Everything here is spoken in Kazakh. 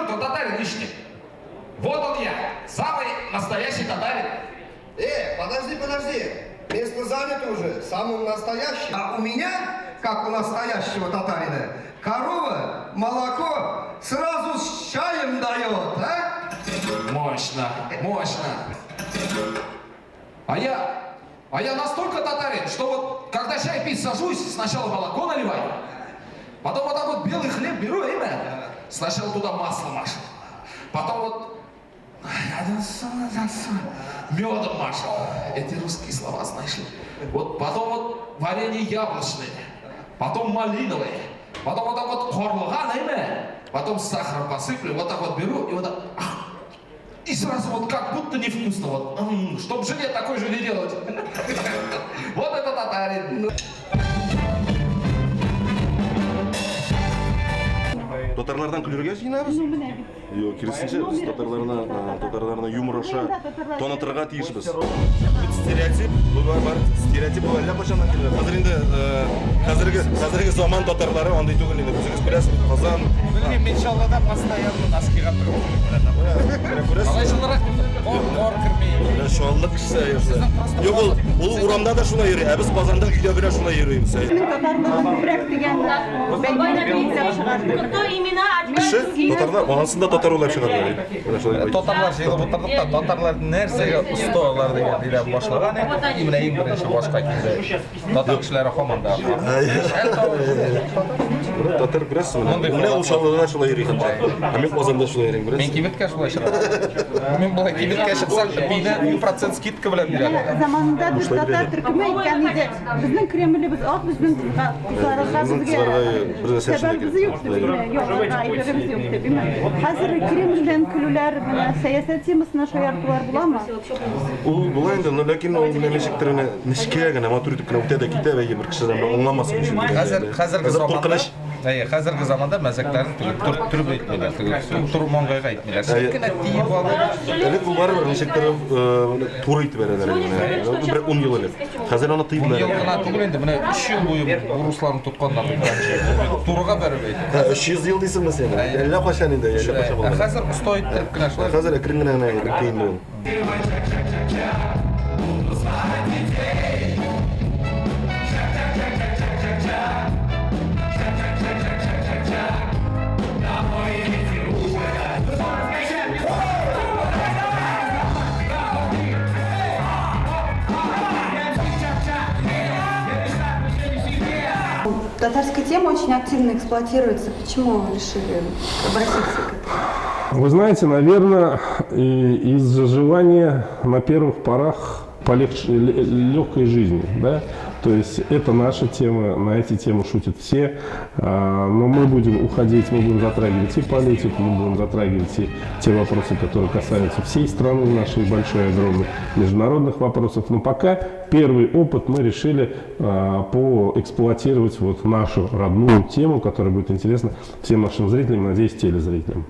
то татарин ищет. Вот он я, самый настоящий татарин. Подожди. Место занято уже, самым настоящим. А у меня, как у настоящего татарина, корова молоко сразу с чаем дает, а? Мощно. А я настолько татарин, что вот когда чай пить сажусь, сначала молоко наливаю, потом вот так вот белый хлеб беру, сначала туда масло машу, потом вот медом машу. Эти русские слова, знаешь ли. Вот потом вот варенье яблочное, потом малиновое, потом вот так вот корлыган, потом с сахаром посыплю, вот так вот беру и вот так. И сразу вот как будто невкусно, вот, чтоб жене такой же не делать. Вот это татарин. Татарлардан күлерге жинабыз? Yok, керісінше біз татарларына юмор аша тонатырға тиішбіз. Стереотип, стереотип бұл әлі қашаннан келді. Қазір енді қазіргі заман татарлары ондай түгіл енді. Өзіңіз көресіз, қазан. Білмеймін, мен шалғада постоянно носкиға тұрып. Қалай жылырақ қор кірмей. Шуалдық кіші. Yok, ол урамда да шулай йөрі, біз базанда үйде бірі шулай йөрейміз. Кіші, татарлар, анасында татар олар шығады. Татарлар жиылып отырдық та, татарлар нәрсеге ұста олар деген дейден башлаған. Именно ең бірінші башқа келді. Татар кішілері қоманда. Татар көресіз, міне ол шалғада шулай йөрейін. Мен базанда шулай йөрейін, Мен көресіз. кибетке шулай шыққан. Мен бұлай кибетке шықсақ, мені 1% скидка білем береді. Заманында біз татар түркіме екенде біздің кремліміз ақ, біздің қызларға бізге себебіміз жоқ деп қазір кремльден күлулер, саясат темасына шаяртулар бола ма? Ол бұла енді, но ләкин ол мемлекеттеріне нішке гана матур етіп кіна өтеді кете бәйге бір кішіден оңламасын үшін. Қазіргі заманда мәзәкләрін түр бейтмелер, түр маңғайға етмелер. Шекіне тиіп алып. Әлі бұл бар бір нешектері тур етіп әрәдер. Бір 10 ел әлі. Қазір аны тыйып 10 ел ғана түгіл енді, міне 3 ел бойы ұрысларын тұтқандар. Турға бәрі бейді. 300 ел дейсің бі сені? Әлі қашан енді? Қазір ұстой түріп кіна шылар. Қазір әкірін гіне кейін ол. Татарская тема очень активно эксплуатируется. Почему вы решили обратиться к этому? Вы знаете, наверное, из-за желания на первых порах полегче, легкой жизни, да? То есть это наша тема, на эти темы шутят все, но мы будем уходить, мы будем затрагивать и политику, мы будем затрагивать и те вопросы, которые касаются всей страны нашей, большой, огромной, международных вопросов. Но пока первый опыт мы решили поэксплуатировать вот нашу родную тему, которая будет интересна всем нашим зрителям, надеюсь, телезрителям.